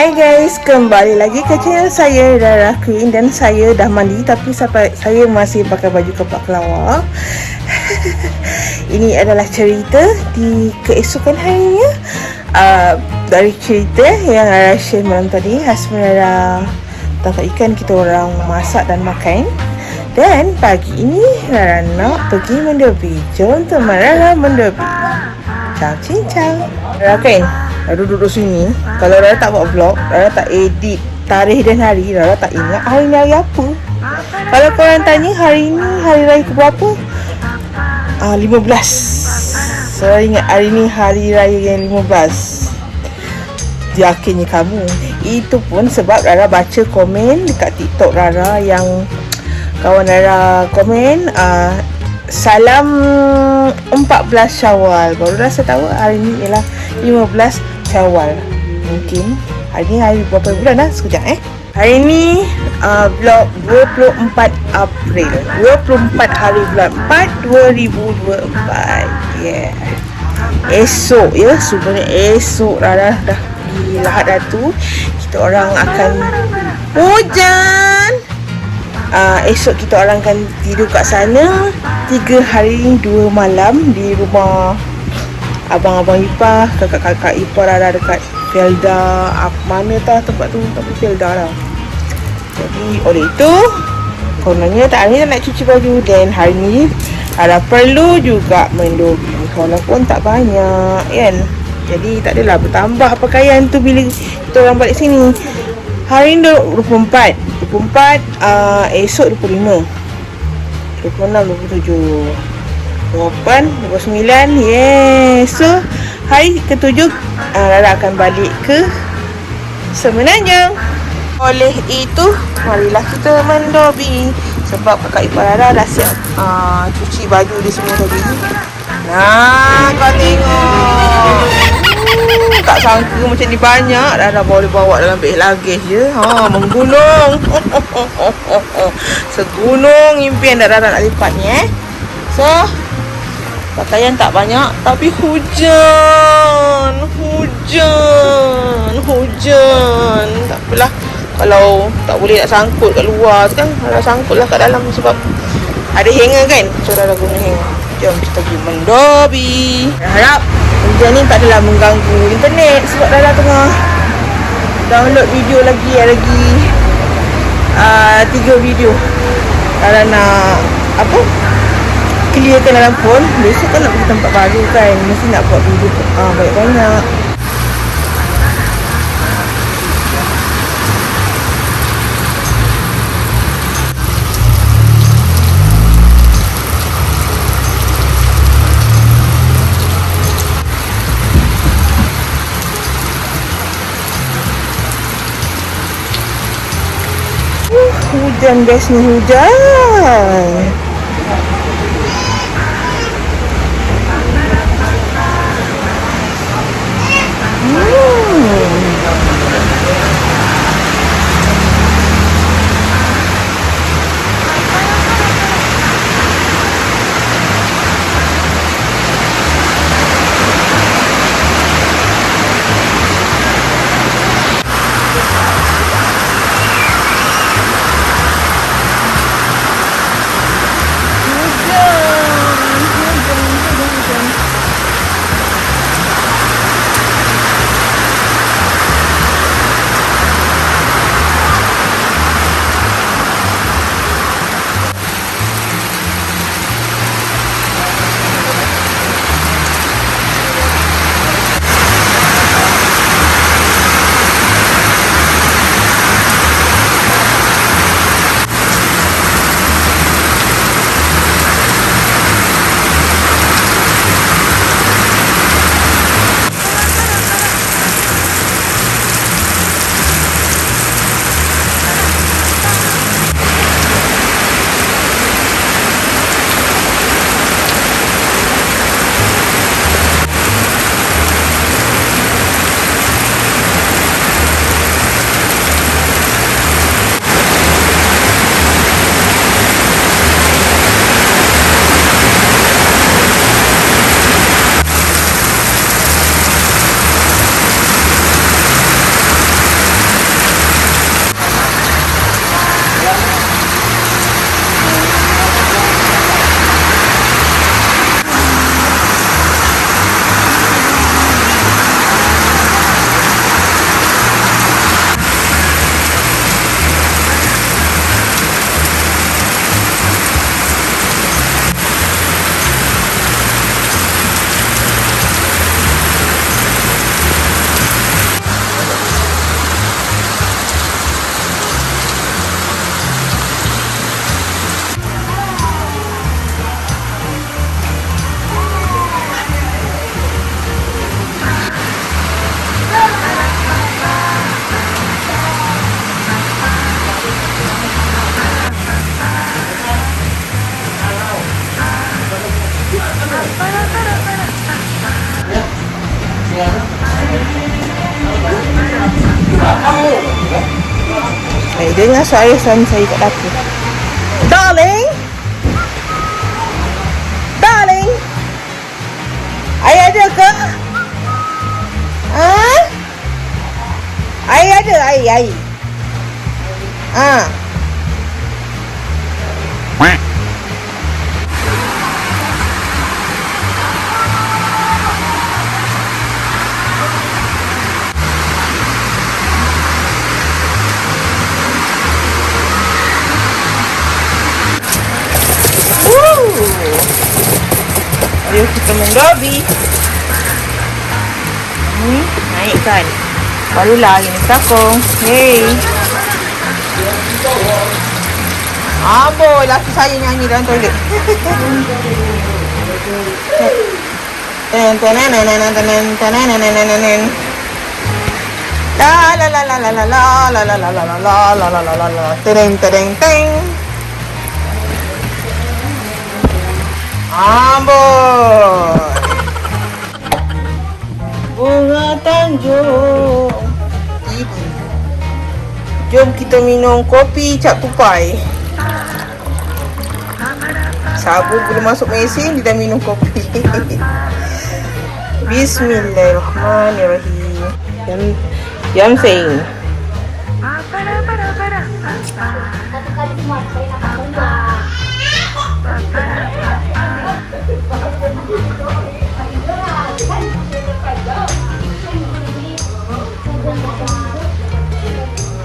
Hai guys, kembali lagi ke channel saya, Rara Queen. Dan saya dah mandi tapi saya masih pakai baju kepak kelawar. Ini adalah cerita di keesokan harinya, dari cerita yang Rara share malam tadi. Husband Rara tangkap ikan, kita orang masak dan makan. Dan pagi ini Rara nak pergi mendobi. Jom teman Rara mendobi. Ciao cincang. Rara kan Rara duduk sini. Kalau Rara tak buat vlog, Rara tak edit tarikh dan hari, Rara tak ingat hari ni hari apa. Kalau korang tanya hari ni hari raya ke berapa, 15. So Rara ingat hari ni hari raya yang 15. Yakinnya kamu. Itu pun sebab Rara baca komen dekat TikTok Rara, yang kawan Rara komen, salam 14 Syawal. Baru rasa tahu hari ni ialah 15 Syawal. Mungkin hari ni hari berapa bulan dah? Sekejap Hari ni vlog 24 April, 24 hari bulan 4 2024. Yeah. Esok ya, sebenarnya esok Rara dah pergi Lahad Datu. Kita orang akan hujan. Esok kita orang akan tidur kat sana 3 hari 2 malam di rumah abang-abang ipar, kakak-kakak ipar Rara dekat Felda. Mana tah tempat tu, tapi Felda lah. Jadi oleh itu, kononnya tak hari ni nak cuci baju. Dan hari ni Rara perlu juga mendobi, walaupun tak banyak kan. Jadi tak adalah bertambah pakaian tu bila kita orang balik sini. Hari ni 24, esok 25, 26, 27, 28, 29. Yes. So hari ke-7 Rara akan balik ke Semenanjung. Oleh itu, marilah kita mendobi. Sebab kakak ipar Rara dah siap cuci baju dia semua tadi. Nah, kau tengok. Tak sangka macam ni banyak. Rara boleh bawa dalam beg luggage je. Menggunung. Segunung impian dah Rara nak lipat ni So, pakaian tak banyak, tapi hujan. Tak apalah. Kalau tak boleh nak sangkut kat luar tu kan, Rara sangkut lah kat dalam sebab ada hanger kan. So Rara guna hanger. Jom kita pergi mendobi. Harap hujan ni tak adalah mengganggu internet, sebab Rara tengah download video lagi 3 video. Rara nak clearkan dalam phone. Besok kan nak pergi tempat baru kan, mesti nak buat video banyak-banyak. Hujan guys, ni hujan. dengar suara suami saya kat dapur. Darling. Darling. Air ada ke? Ha? Air ada, air. Ha. Ayo kita main lobby. Naikkan. Barulah ini takung. Hey. Amboi, laki saya nyanyi dalam toilet. La la la la la la la la la la la la la la la la la. Teng teng teng. Amboi. Bunga Tanjung. Jom kita minum kopi Cap Tupai. Sabu belum masuk mesin, dia dah minum kopi. Bismillahirrahmanirrahim. Yang sing.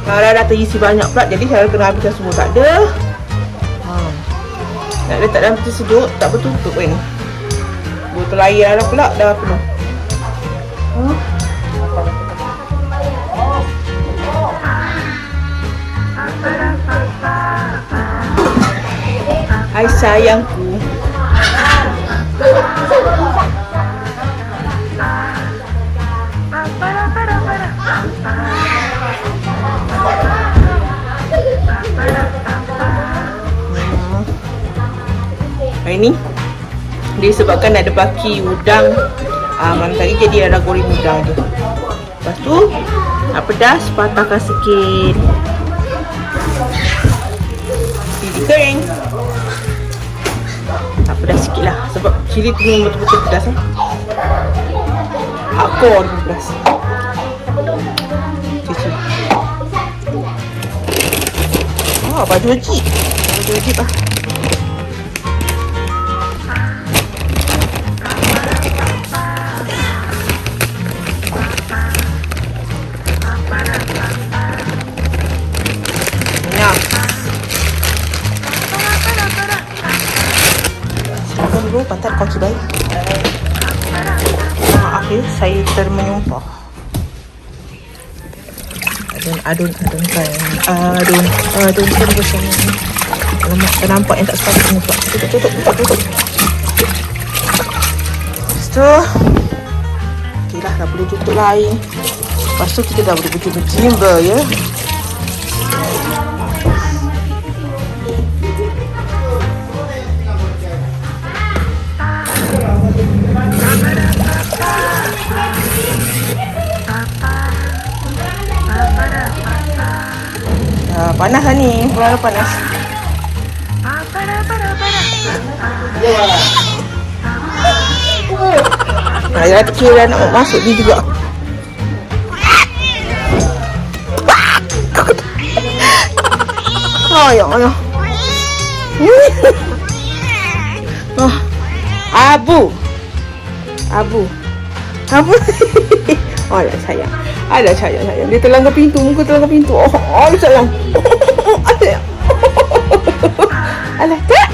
Kalau dah terisi banyak pula, jadi saya kena habiskan semua. Tak ada. Nak letak dalam peti sejuk, tak bertutup kan. Botol air ada pula, dah penuh. Hai sayangku. Hari ni disebabkan ada baki udang, malam tadi jadi ada goreng udang tu. Lepas tu nak pedas, patahkan sikit cili kering. Tak pedas sikit lah, sebab cili tu memang betul-betul pedas hardcore tu pedas. Cuci. Baju wajib. Baju wajib lah. Dulu pantat kaki baik. Maaf ya, saya termenyumpah. Adun-adunkan. Adun-adunkan bersama. Lemak ternampak yang tak sepatutnya pula. Tutup. Lepas tu okey lah, dah boleh tutup lah air. Lepas tu kita dah boleh berjumpa ya. Panas lah ni, pulau panas. Ayah kira nak masuk dia juga. Ayah. Abu. Oh, sayang. Ada sayang. Dia terlanggar pintu, muka terlanggar pintu. Oh, sayang. Sayang. Alah, Cak.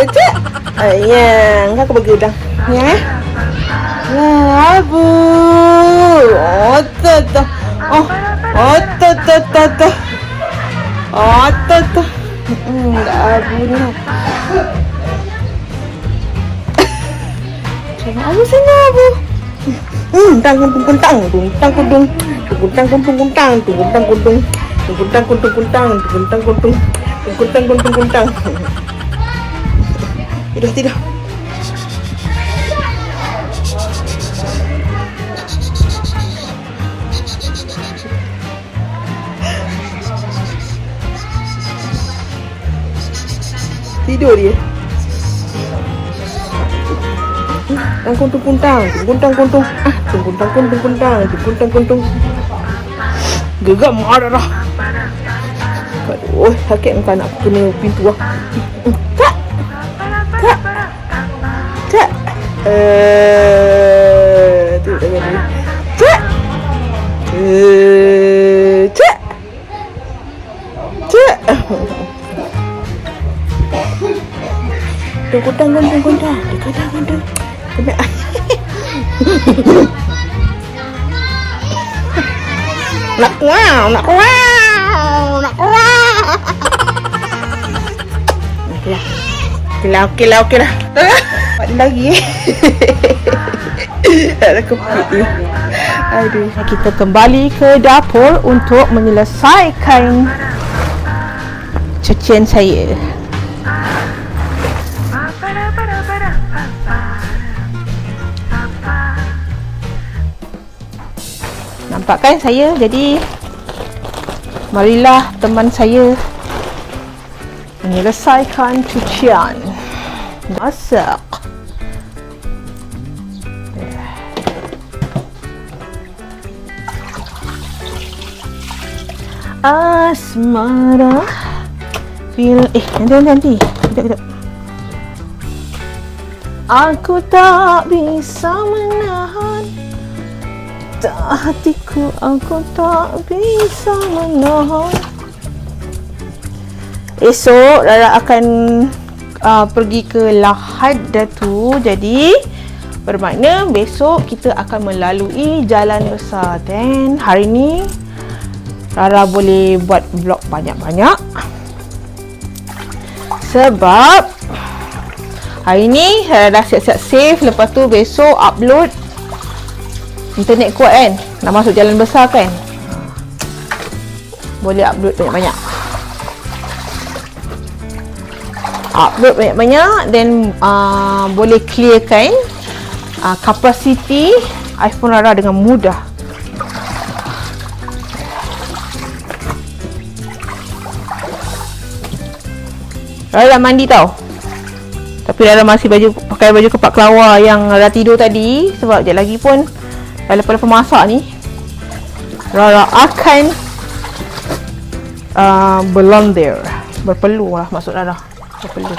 Cak. Ayang, kakak bagi udang. Ya. Abu. Tuh. Tuh. Abu ni. Abu sana Abu. Tidak. Tidur dia. Kuntung kuntang, kuntang kuntung. Kuntang kuntung kuntang, kuntang kuntung. Geram marah. Aduh, sakit engkau nak kena pintu lah. Tak. Tak. Tak. Tu dengan dia. Tak. Tak. Tak. Kuntang kuntung kuntang. Kuntang kuntung. Nak wow, nak wow, nak wow. Okey lah. Ada lagi. Ada kepit dia. Aduh. Kita kembali ke dapur untuk menyelesaikan cucian saya. Nampak kan saya? Jadi marilah teman saya menyelesaikan cucian. Masak. Asmara nanti kejap. Aku tak bisa menahan hatiku, aku tak bisa menahan. Esok Rara akan pergi ke Lahad Datu. Jadi bermakna besok kita akan melalui jalan besar. Dan hari ni Rara boleh buat vlog banyak-banyak sebab hari ni Rara dah siap-siap save. Lepas tu besok upload. Internet kuat kan, nak masuk jalan besar kan, boleh upload banyak-banyak. Dan boleh clearkan kapasiti iPhone Rara dengan mudah. Rara dah mandi tau, tapi Rara masih pakai baju kepak kelawar yang Rara tidur tadi. Sebab sekejap lagi pun lepas masak ni Rara akan berpeluh lah, maksud Rara berpeluh.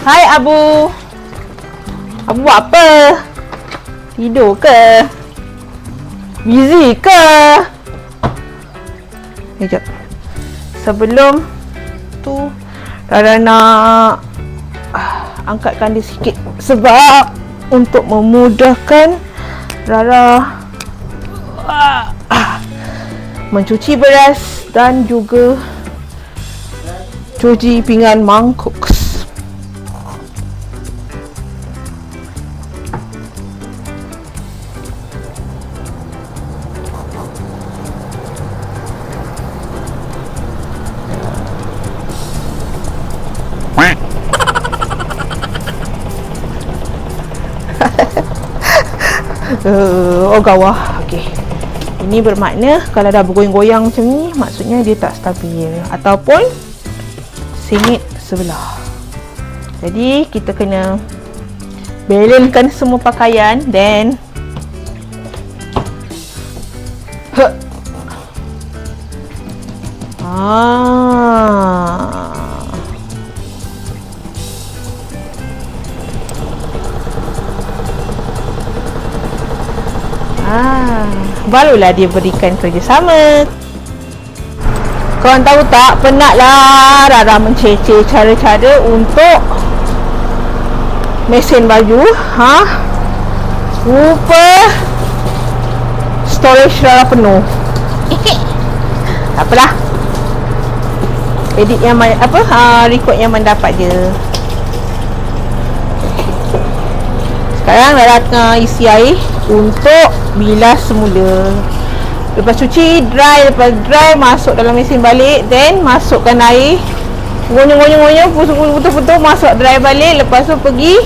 Hai Abu. Abu buat apa? Tidur ke? Busy ke? Sekejap. Sebelum tu Rara nak angkatkan dia sikit sebab untuk memudahkan Rara mencuci beras dan juga cuci pinggan mangkuk. Gawah. Okey. Ini bermakna kalau dah bergoyang-goyang macam ni, maksudnya dia tak stabil ataupun sengit sebelah. Jadi kita kena balancekan semua pakaian dan barulah dia berikan kerjasama. Korang tahu tak, penatlah Rara menceceh cara-cara untuk mesin baju. Rupa storage Rara penuh. Tak apalah, edit yang record yang mendapat je. Sekarang Rara tengah isi air untuk bilas semula. Lepas cuci, lepas dry, masuk dalam mesin balik. Then masukkan air, gonyong-gonyong, putus-putus, masuk dry balik. Lepas tu pergi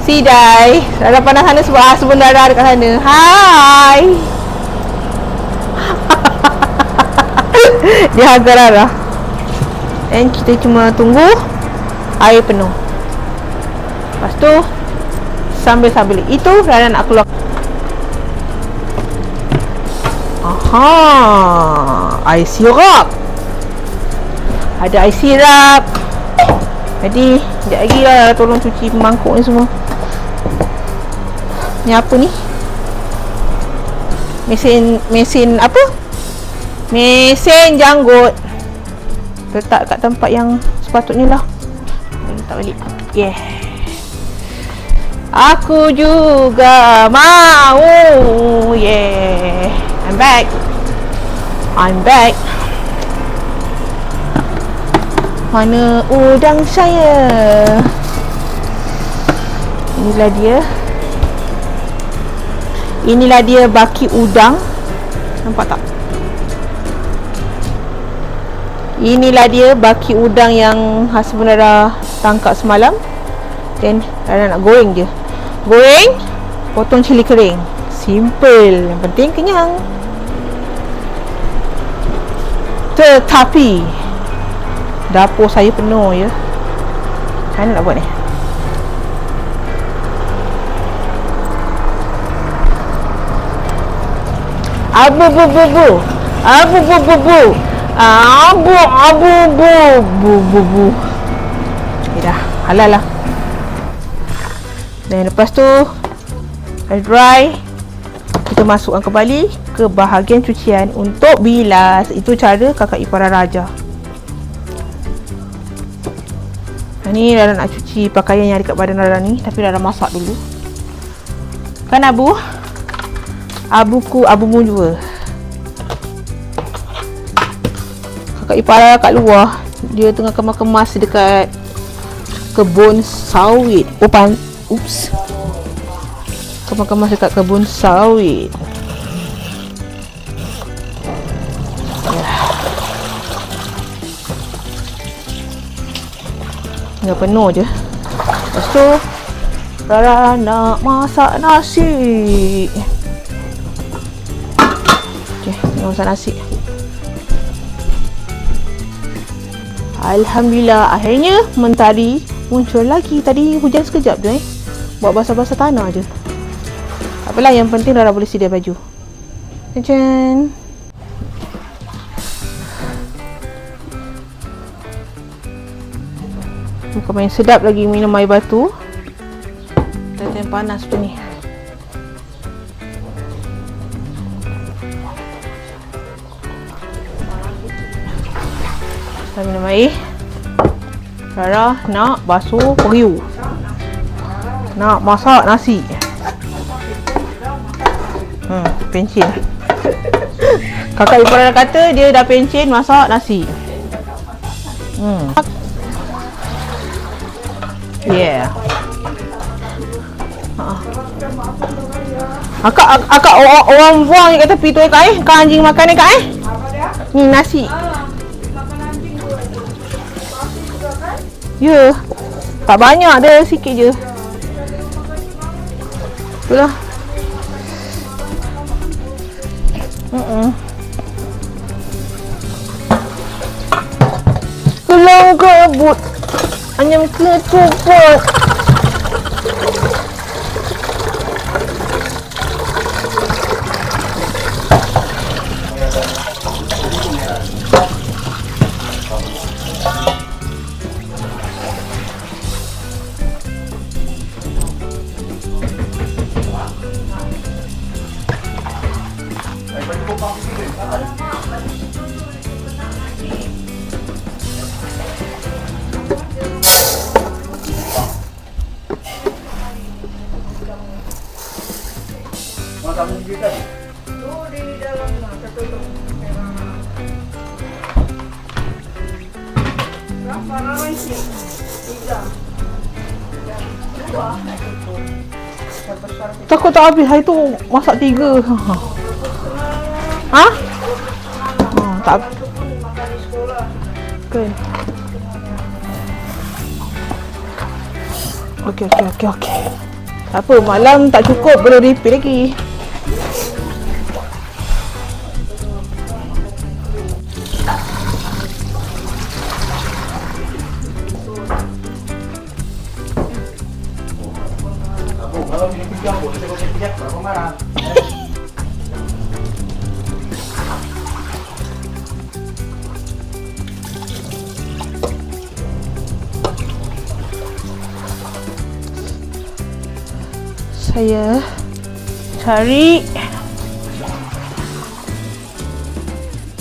sidai. Rara pandang sana sebab sebenarnya Rara dekat sana. Hai. Dia harga Rara. Dan kita cuma tunggu air penuh. Lepas tu sambil itu Rara nak keluar. Aha, air sirap. Ada air sirap. Jadi sekejap lagi lah tolong cuci mangkuk ni semua. Ni apa ni? Mesin apa? Mesin janggut. Letak kat tempat yang sepatutnya lah. Letak balik. Yeah. Aku juga mau. Yeah. I'm back. Mana udang saya? Inilah dia baki udang. Nampak tak? Inilah dia baki udang yang husband Rara tangkap semalam. Dan Rara nak goreng je. Goreng, potong cili kering. Simple, yang penting kenyang. Tetapi dapur saya penuh ya. Macam mana nak buat ni? Abu-bu-bu-bu. Okay dah, halal lah. Dan lepas tu dah dry, kita masukkan kembali ke bahagian cucian untuk bilas. Itu cara kakak ipar Rara. Ni Rara nak cuci pakaian yang ada kat badan Rara ni, tapi Rara masak dulu. Kan Abu? Abumu juga. Kakak ipar Rara kat luar, dia tengah kemas-kemas dekat kebun sawit. Oops. Kemas-kemas dekat kebun sawit. Dah penuh je. Lepas tu Rara nak masak nasi. Okay, nak masak nasi. Alhamdulillah, akhirnya mentari muncul lagi. Tadi hujan sekejap je buat basah-basah tanah je. Tak apalah, yang penting Rara boleh sedia baju. Macam bukan main sedap lagi minum air batu. Dan panas tu ni. Kita minum air. Rara nak basuh periuk. Nak masak nasi. Pencin. Kakak ipar Rara kata dia dah pencin masak nasi. Yeah. Akak orang buang je kat tepi tu kak Kak anjing makan kak Ni nasi. Ya. Tak banyak, ada sikit je. Itulah. Kelang kabut. Hanya ketupat. Takut tak habis. Hari tu masak 3. Ha? Tak. Kan. Okey. Tak apa, malam tak cukup, boleh repeat lagi. Jack, baru marah. Saya cari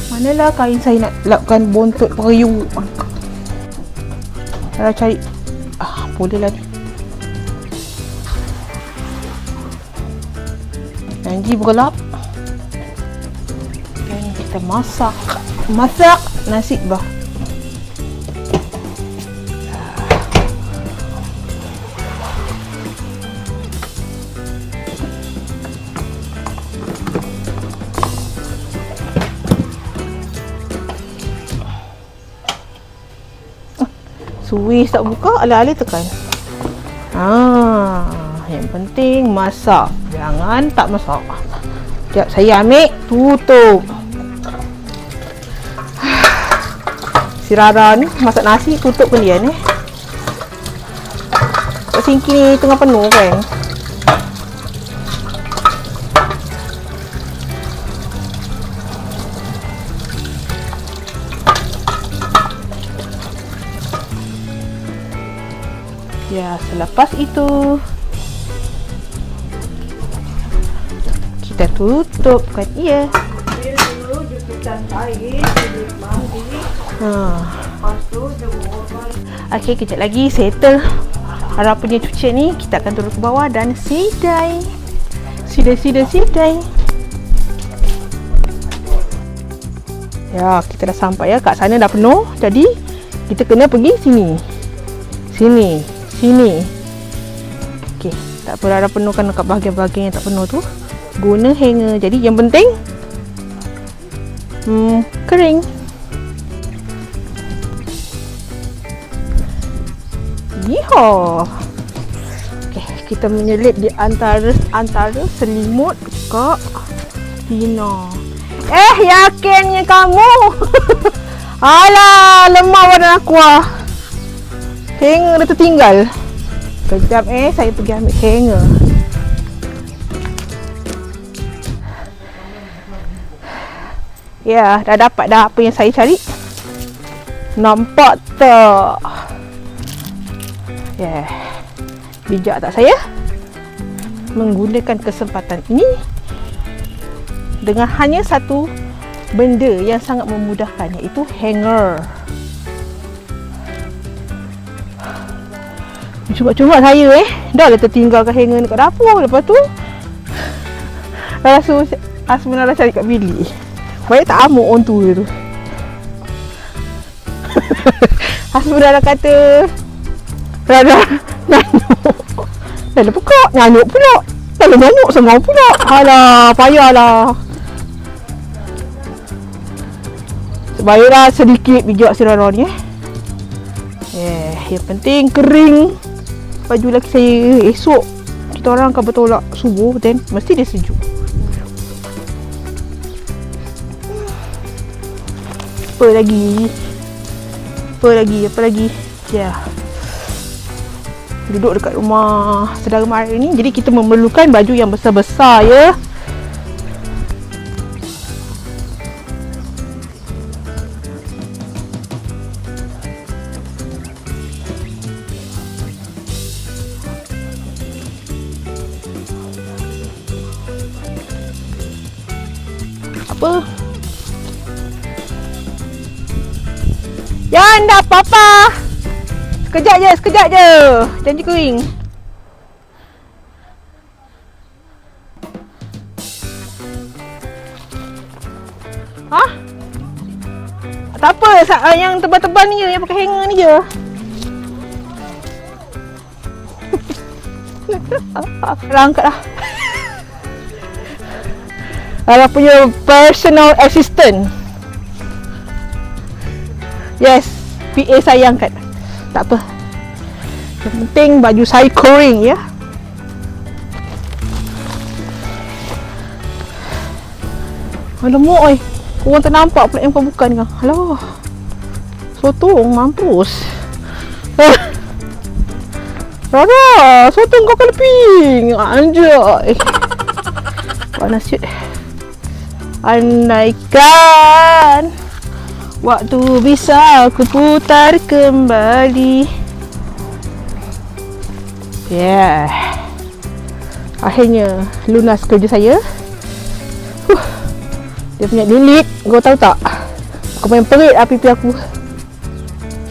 manalah kain saya nak lapkan bontot periuk. Kalau cari boleh lah ni. Janji bergelap. Dan kita masak nasi bah. Suis tak buka, alih-alih tekan. Yang penting masak. Jangan tak masak. Sekejap saya ambil, tutup. Si Rara ni masak nasi, tutup pun dia ni. Kat singki ni tengah penuh kan. Ya, selepas itu kita tutupkan ia. Okey, kejap lagi settle Rara punya cucian ni. Kita akan turun ke bawah dan sidai. Ya, kita dah sampai ya. Kat sana dah penuh. Jadi kita kena pergi sini. Okey, tak apa, Rara penuhkan dekat bahagian-bahagian yang tak penuh tu. Guna hanger. Jadi yang penting kering. Yeehaw. Okey, kita menyelit di antara selimut Kak Tina. Yakinnya kamu. Alah, lemah badan aku ah. Hanger dah tertinggal. Kejap saya pergi ambil hanger. Ya, dah dapat dah apa yang saya cari. Nampak tak? Ya. Bijak tak saya? Menggunakan kesempatan ini dengan hanya satu benda yang sangat memudahkan, iaitu hanger. Cuba-cuba saya dah lah tertinggalkan hanger dekat dapur. Lepas tu rasa sebenarnya cari kat bilik. Baik tak amuk orang tua tu. Sebenarnya kata Rara nyanyuk. Dah lah buka, nyanyuk pula. Dah lah nyanyuk semua pula. Alah, payahlah. Sebaiklah sedikit bijak si Rara ni yang penting kering. Baju lelaki saya esok kita orang akan bertolak subuh, then mesti dia sejuk. Apa lagi? Ya. Duduk dekat rumah saudara mara ni, jadi kita memerlukan baju yang besar-besar ya. Apa? Jangan dah papa. Sekejap je. Janji kering. Hah? Tak apa, yang tebal-tebal ni je, yang pakai hanger ni je. Angkat dah. Rara punya personal assistant. Yes, PA saya angkat. Tak apa. Yang penting baju saya kering ya. Alamak oi. Korang tak nampak pula yang kau bukan kan? Alah. Sotong mampus. Rara, sotong kau keleping. Anjay. Panas syut. Andaikan waktu bisa aku putar kembali. Yeah. Akhirnya lunas kerja saya. Dia punya delete, kau tahu tak? Kau main perit pipi aku.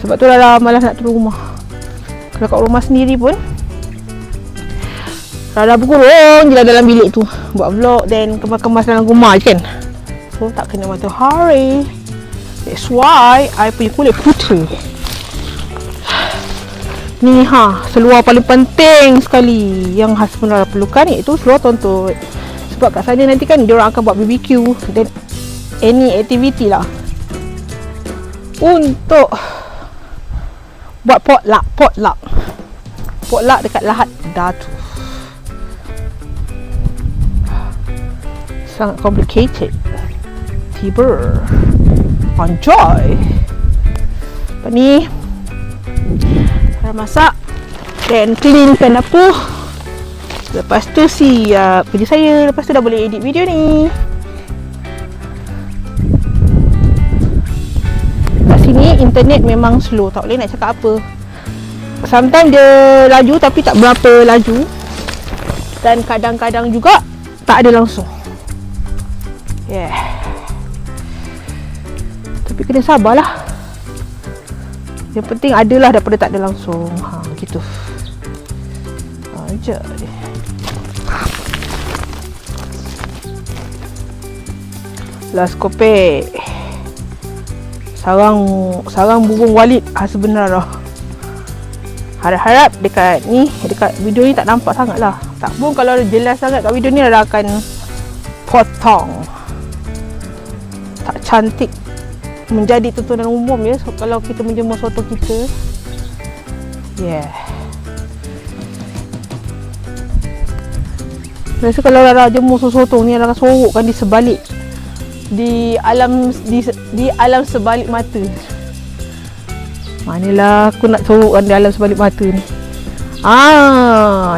Sebab tu Rara malas nak turun rumah. Kalau kat rumah sendiri pun Rara berkurung je lah dalam bilik tu, buat vlog dan kemas-kemas dalam rumah je kan. So tak kena matahari. That's why I punya kulit putih. Ni seluar paling penting sekali yang husband Rara perlukan, iaitu seluar tontut. Sebab kat sana nanti kan diorang akan buat BBQ dan any activity lah untuk buat potluck dekat Lahad Datu. Sangat complicated. Tiba enjoy. Lepas ni Rara masak dan cleankan dapur. Lepas tu siap kerja saya. Lepas tu dah boleh edit video ni. Kat sini internet memang slow, tak boleh nak cakap apa. Sometimes dia laju tapi tak berapa laju. Dan kadang-kadang juga tak ada langsung. Yeah. Tapi kena sabarlah. Yang penting adalah daripada tak ada langsung. Gitu. Aja dia. Last kopi. Sarang burung Walid sebenarnya. Harap-harap dekat video ni tak nampak sangat lah. Tak pun kalau jelas sangat kat video ni Rara akan potong. Tak cantik menjadi tontonan umum ya. So, kalau kita menjemur soto kita. Yeah. Biasa kalau Rara jemur soto ni Rara sorokkan di sebalik. Di alam sebalik mata. Manalah aku nak sorokkan di alam sebalik mata ni.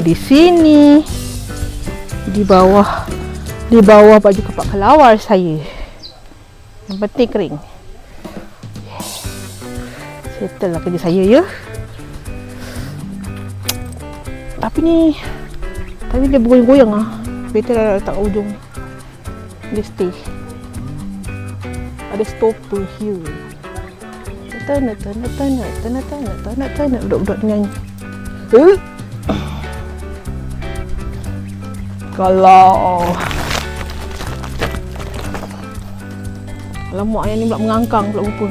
Di sini. Di bawah baju kapak kelawar saya. Yang penting kering. Settle lah kerja saya ya. Tapi dia bergoyang-goyang Better dah letak ujung. Dia stay. Ada stopper here. Tana budak-budak nyanyi. Kalau alamak yang ni pula mengangkang pula rupa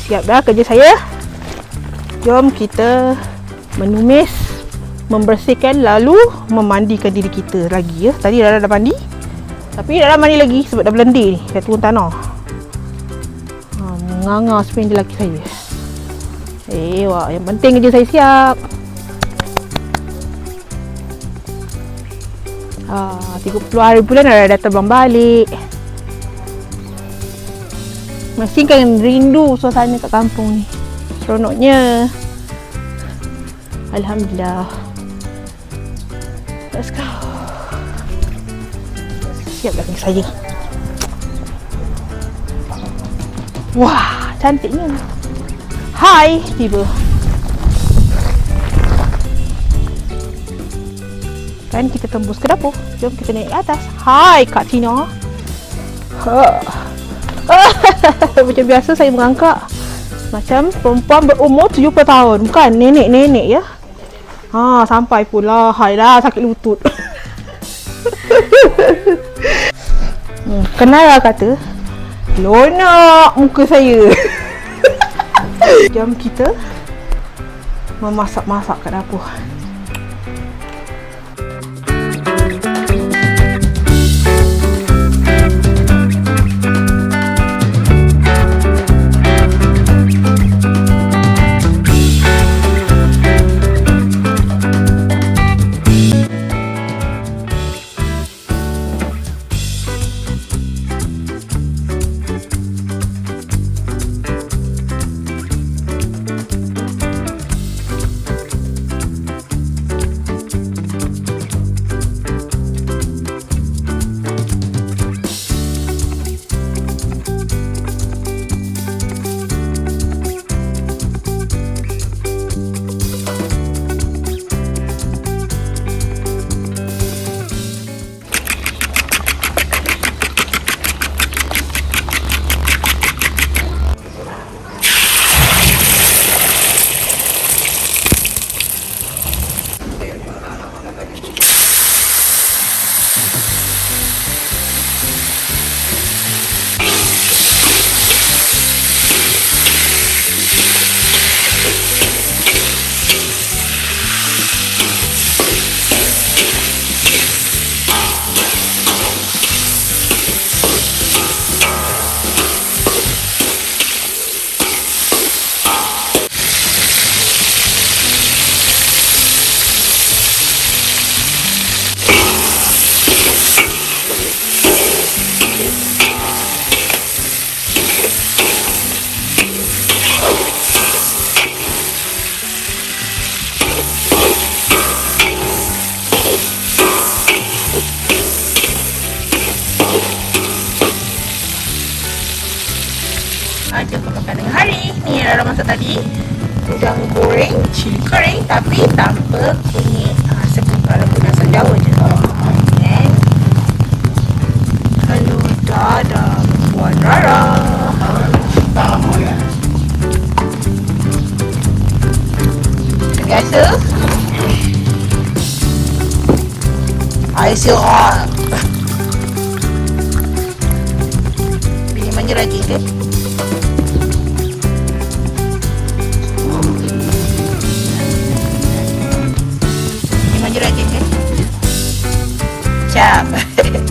Siap dah kerja saya. Jom kita menumis, membersihkan lalu memandikan diri kita lagi ya. Tadi Rara dah mandi. Tapi Rara mandi lagi sebab dah berlendir ni. Dah turun tanah. Menganga spin dia lelaki saya. Wah, yang penting kerja saya siap. 30 hari bulan dah terbang balik. Masih kan rindu suasana kat kampung ni. Seronoknya. Alhamdulillah. Let's go. Siap dah saya. Wah, cantiknya. Hai, tiba. Kan kita tembus ke dapur. Jom kita naik ke atas. Hai Kak Tina. Macam biasa saya merangkak macam perempuan berumur 70 tahun. Bukan nenek-nenek ya. Sampai pula. Hai dah sakit lutut. Kenal lah kata lonak muka saya. Jom kita memasak-masak kat dapur. Jumpa makan tengah hari. Ni Rara masak tadi. Udang goreng, cili goreng tapi tanpa kunyit. Seperti kalau masak Jawa je. And hello dadah Puan Rara. Biasa air sirap. Bini manja rajin ke? Rajin kan? Cap.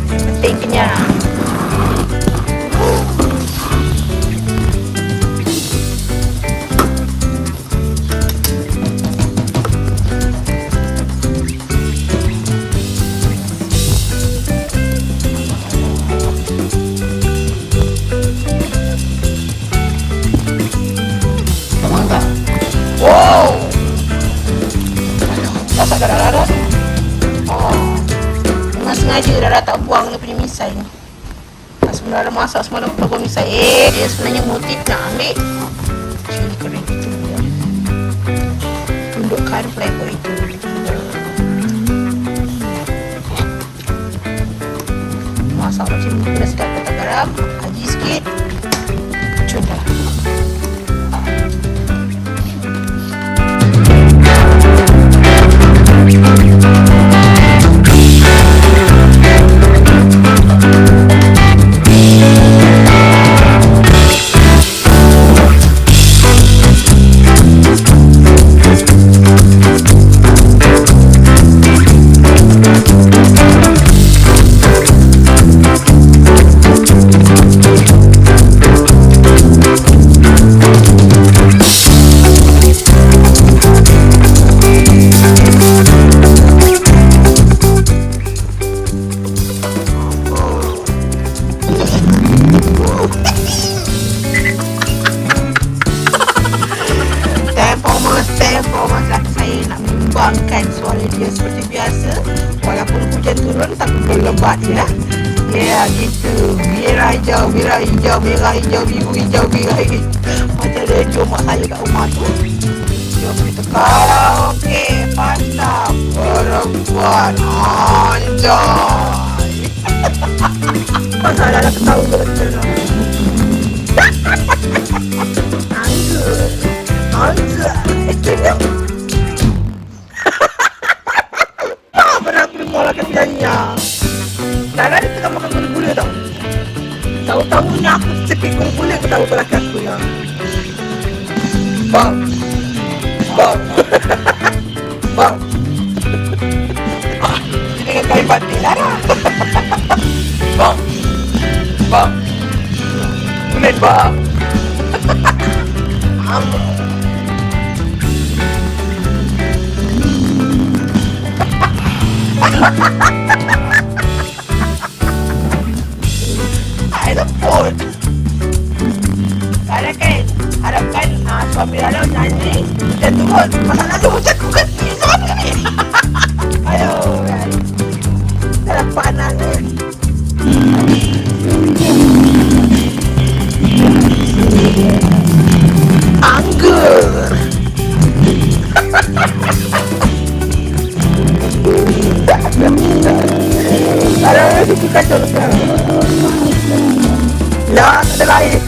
Penting kenyang. Mantap. Wow. Masak darah-darah. Sengaja Rara tak buang dia punya misai ni. Sebenarnya masak semalam tak buang misai. Dia sebenarnya motif nak ambil cili kering itu. Tundukkan flavor itu. Masak macam ni kena sedap letak garam, haji sikit. Sudah. Menyumbangkan suara dia seperti biasa. Walaupun hujan turun tapi berlebat ya. Ya gitu. Merah hijau, merah hijau, merah hijau, biru hijau, merah hijau. Macam radio mak saya kat rumah tu. Jom kita karaoke. Mantap. Perempuan anjay. Masalah nak tahu betul. Anjay. Anjay. Rara dia tengah makan gula-gula tau. Tahu-tahunya aku cepik gula-gula. Aku tahu pelakon aku ya. Bang. Bang. Bang. Dengan kali batin Rara. Bang. Bang. Bulan bang. Telepon. Harapkan suami Rara nyanyi hujan turun. Masalahnya hujan bukan ni. Ayo, dalam panas ni. Anggur. Rara dia kacau sekarang. Ya, tak ada lain.